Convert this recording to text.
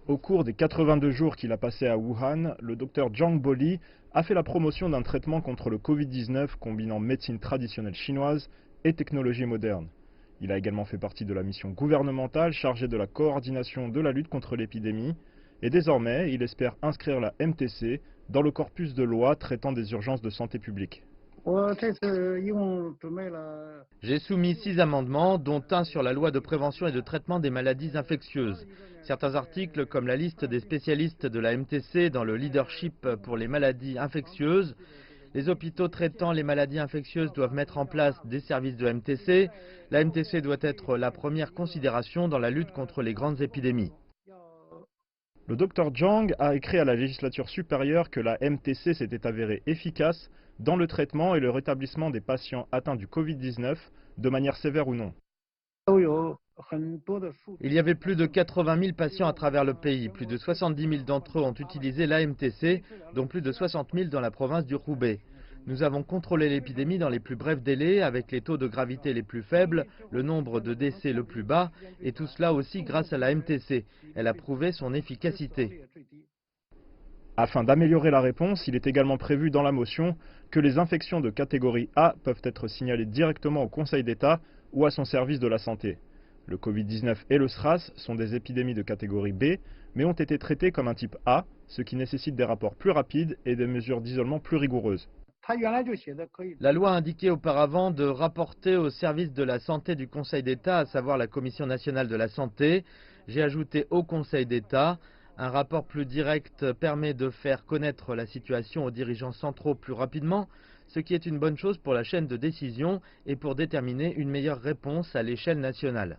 Au cours des 82 jours qu'il a passés à Wuhan, le docteur Zhang Boli a fait la promotion d'un traitement contre le Covid-19 combinant médecine traditionnelle chinoise et technologie moderne. Il a également fait partie de la mission gouvernementale chargée de la coordination de la lutte contre l'épidémie et désormais il espère inscrire la MTC dans le corpus de lois traitant des urgences de santé publique. J'ai soumis 6 amendements, dont un sur la loi de prévention et de traitement des maladies infectieuses. Certains articles, comme la liste des spécialistes de la MTC dans le leadership pour les maladies infectieuses. Les hôpitaux traitant les maladies infectieuses doivent mettre en place des services de MTC. La MTC doit être la première considération dans la lutte contre les grandes épidémies. Le Dr Zhang a écrit à la législature supérieure que la MTC s'était avérée efficace dans le traitement et le rétablissement des patients atteints du Covid-19, de manière sévère ou non. Il y avait plus de 80 000 patients à travers le pays. Plus de 70 000 d'entre eux ont utilisé l'AMTC, dont plus de 60 000 dans la province du Roubaix. Nous avons contrôlé l'épidémie dans les plus brefs délais, avec les taux de gravité les plus faibles, le nombre de décès le plus bas, et tout cela aussi grâce à la MTC. Elle a prouvé son efficacité. Afin d'améliorer la réponse, il est également prévu dans la motion que les infections de catégorie A peuvent être signalées directement au Conseil d'État ou à son service de la santé. Le Covid-19 et le SRAS sont des épidémies de catégorie B, mais ont été traitées comme un type A, ce qui nécessite des rapports plus rapides et des mesures d'isolement plus rigoureuses. La loi indiquait auparavant de rapporter au service de la santé du Conseil d'État, à savoir la Commission nationale de la santé. J'ai ajouté au Conseil d'État. Un rapport plus direct permet de faire connaître la situation aux dirigeants centraux plus rapidement, ce qui est une bonne chose pour la chaîne de décision et pour déterminer une meilleure réponse à l'échelle nationale.